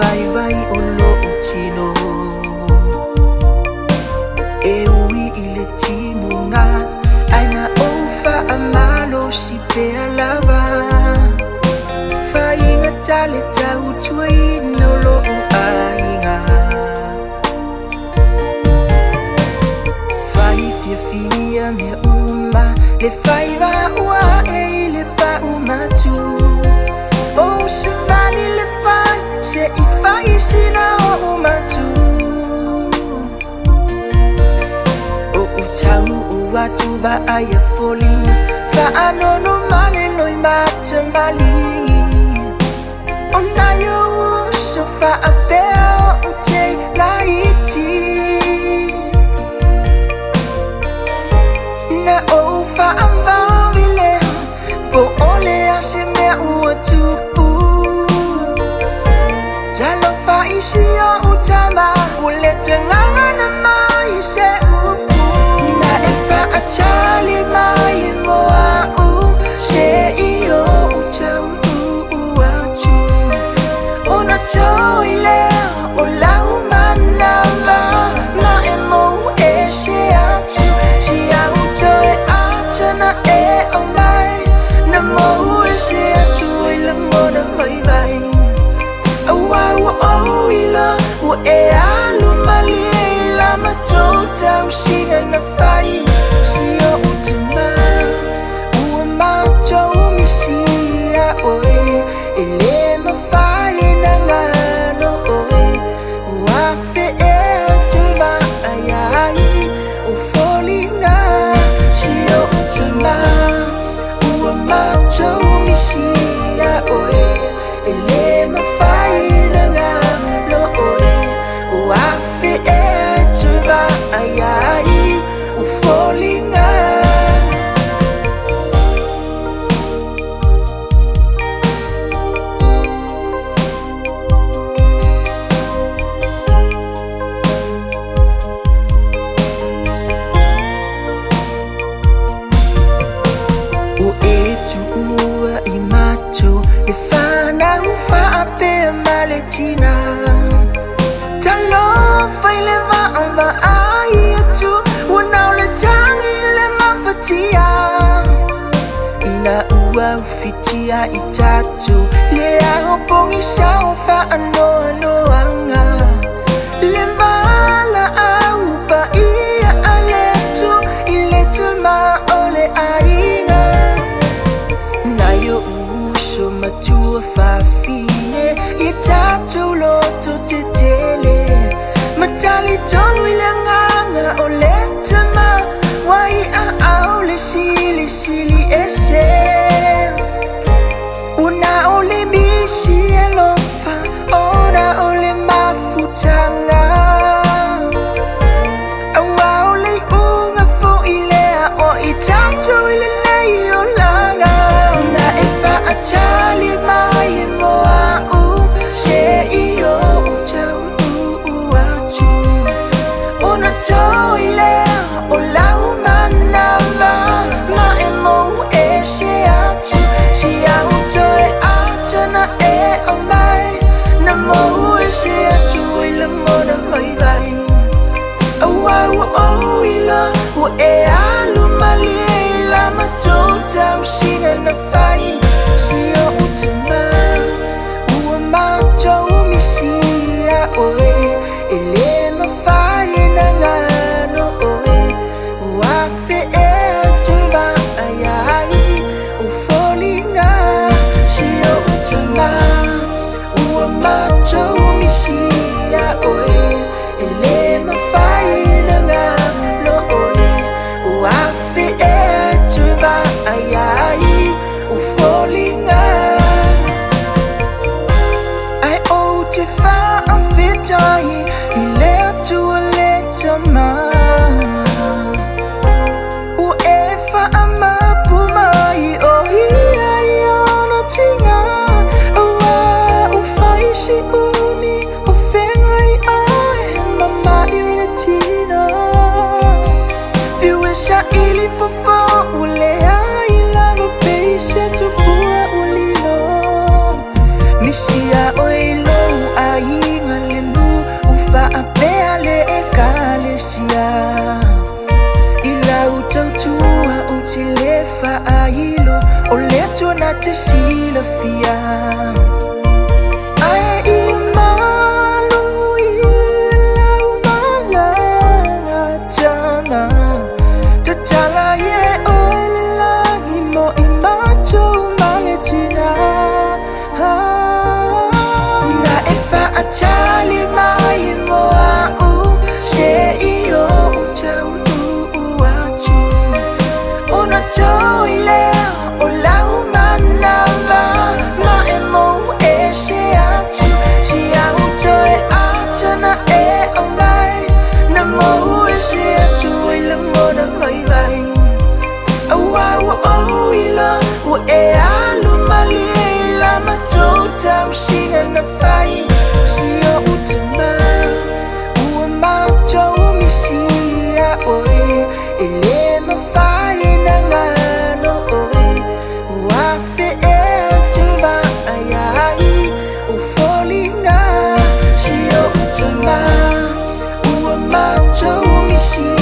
vai vai olo utino eui ile timunga aina ofa amalo si pe alava fainga tale tau tuai no lo ainga fai fia me uma le fai va ua e le pa uma tu oh se vale le fai se I fai sina uma tu oh utau ua tu va aya falling fa anono male noi matambalingi ona yo so fa abel ute laiti na o fa amvavile po ole ase me ua tu Jalo fa isi o utama ule tenganga na mai se upu na efa atali mai moa u se iyo utau uatu ona toile o lau manava na emo e se atu si au toe atana e o mai na mo e se atu ila mona vai vai oh ila o e alu mali la matota usiga na fai si o utama o mato misia oi ele ma fai na ngano oi o afe e tu va ai o folinga si o utama o mato misia oi ele ma fai Maletina talo fai le va ava ai tu una le tangi le mafatia ina ua fitia itatu le a pongi sao fa ano anga le vala au pa ia ale tu ile tu ma ole ainga na yo uso matua fa Itatu loto tetele matali tonu ilanganga oletama wai a aule sili sili ese una ole misi elofa ora ole mafutanga awa ole unga fo ilea o itatu ilele yolanga na efa atali mai moa Toile o lau manava ma emo e se atu si au toe atana e o mai na mo e se atu ila mona vai vai au au au ila o e alu mali la matota usina na fai si o utama ua mato misia oe ele ma fai Sa ili fofo ule ai la no peise tu pua ulilo misia oilo ai achali mai moa u she iyo utau uatu ona toile o lau manava ma emo e she atu si au toe atana e omai na mo e she atu i la mona vai vai au au au ila o e alu mali la matota usinga na fai si o utama ua matou misia oi ele mafai na ngano oi ua fe e atuva ayai o folinga si o utama ua matou misia